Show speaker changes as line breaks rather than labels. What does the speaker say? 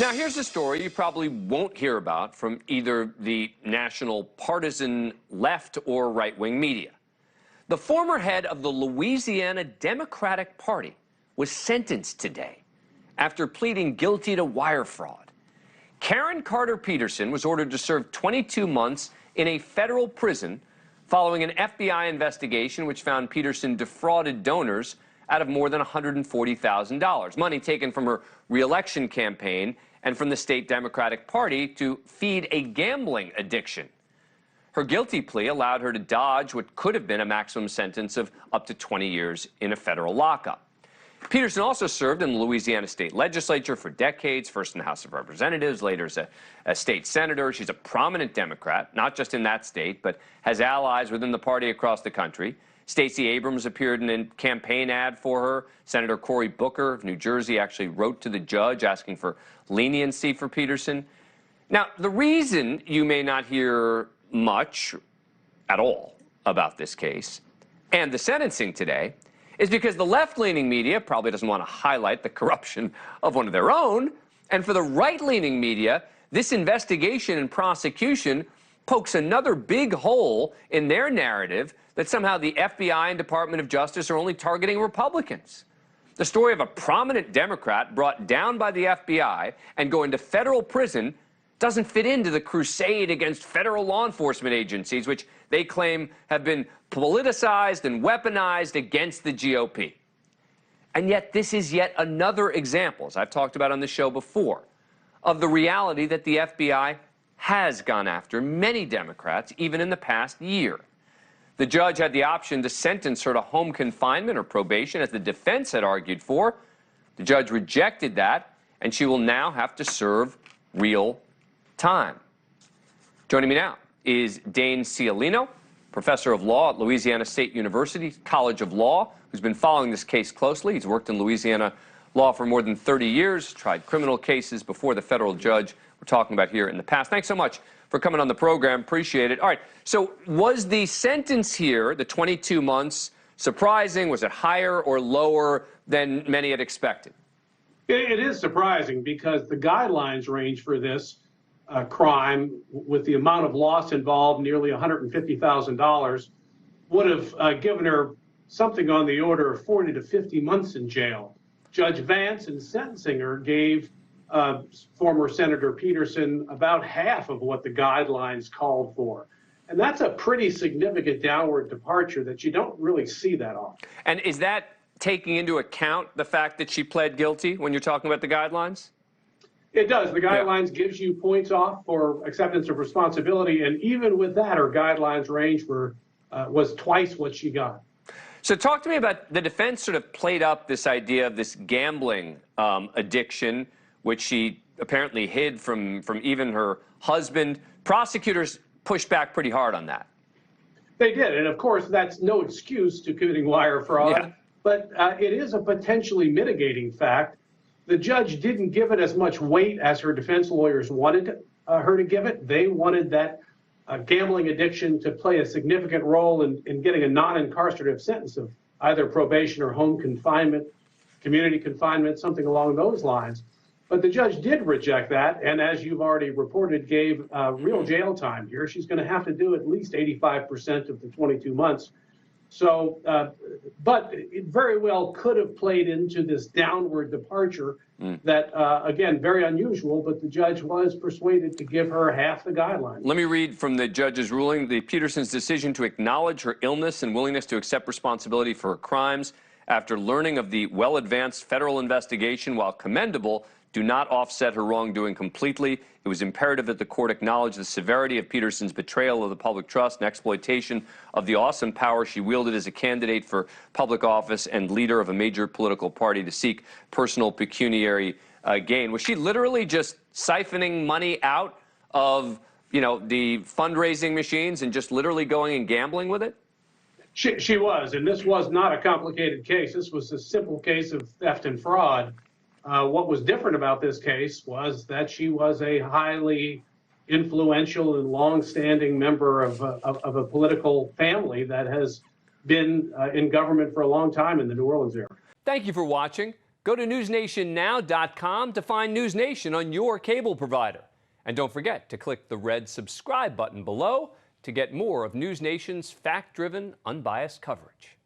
Now, here's a story you probably won't hear about from either the national partisan left or right-wing media. The former head of the Louisiana Democratic Party was sentenced today after pleading guilty to wire fraud. Karen Carter Peterson was ordered to serve 22 months in a federal prison following an FBI investigation which found Peterson defrauded donors out of more than $140,000, money taken from her re-election campaign and from the state Democratic Party to feed a gambling addiction. Her guilty plea allowed her to dodge what could have been a maximum sentence of up to 20 years in a federal lockup. Peterson also served in the Louisiana state legislature for decades, first in the House of Representatives, later as a state senator. She's a prominent Democrat, not just in that state, but has allies within the party across the country. Stacey Abrams appeared in a campaign ad for her. Senator Cory Booker of New Jersey actually wrote to the judge asking for leniency for Peterson. Now, the reason you may not hear much at all about this case and the sentencing today is because the left-leaning media probably doesn't want to highlight the corruption of one of their own. And for the right-leaning media, this investigation and prosecution pokes another big hole in their narrative that somehow the FBI and Department of Justice are only targeting Republicans. The story of a prominent Democrat brought down by the FBI and going to federal prison doesn't fit into the crusade against federal law enforcement agencies, which they claim have been politicized and weaponized against the GOP. And yet this is yet another example, as I've talked about on the show before, of the reality that the FBI has gone after many Democrats, even in the past year. The judge had the option to sentence her to home confinement or probation, as the defense had argued for. The judge rejected that, and she will now have to serve real time. Joining me now is Dane Ciolino, professor of law at Louisiana State University College of Law, who's been following this case closely. He's worked in Louisiana law for more than 30 years, tried criminal cases before the federal judge we're talking about here in the past. Thanks so much for coming on the program. Appreciate it. All right, so was the sentence here, the 22 months, surprising? Was it higher or lower than many had expected?
It is surprising because the guidelines range for this crime, with the amount of loss involved, nearly $150,000, would have given her something on the order of 40 to 50 months in jail. Judge Vance, in sentencing her, gave former Senator Peterson about half of what the guidelines called for. And that's a pretty significant downward departure that you don't really see that often.
And is that taking into account the fact that she pled guilty when you're talking about the guidelines?
It does. The guidelines gives you points off for acceptance of responsibility. And even with that, her guidelines range was twice what she got.
So talk to me about the defense sort of played up this idea of this gambling addiction, which she apparently hid from even her husband. Prosecutors pushed back pretty hard on that.
They did. And of course, that's no excuse to committing wire fraud, but it is a potentially mitigating fact. The judge didn't give it as much weight as her defense lawyers wanted her to give it. They wanted that gambling addiction to play a significant role in getting a non-incarcerative sentence of either probation or home confinement, community confinement, something along those lines. But the judge did reject that, and as you've already reported, gave real jail time here. She's going to have to do at least 85% of the 22 months. So, but it very well could have played into this downward departure that, again, very unusual, but the judge was persuaded to give her half the guidelines.
Let me read from the judge's ruling. The Peterson's decision to acknowledge her illness and willingness to accept responsibility for her crimes after learning of the well-advanced federal investigation, while commendable, do not offset her wrongdoing completely. It was imperative that the court acknowledge the severity of Peterson's betrayal of the public trust and exploitation of the awesome power she wielded as a candidate for public office and leader of a major political party to seek personal pecuniary gain. Was she literally just siphoning money out of, the fundraising machines and just literally going and gambling with it?
She was, and this was not a complicated case. This was a simple case of theft and fraud. What was different about this case was that she was a highly influential and long-standing member of a political family that has been in government for a long time in the New Orleans area.
Thank you for watching. Go to newsnationnow.com to find NewsNation on your cable provider. And don't forget to click the red subscribe button below to get more of NewsNation's fact-driven, unbiased coverage.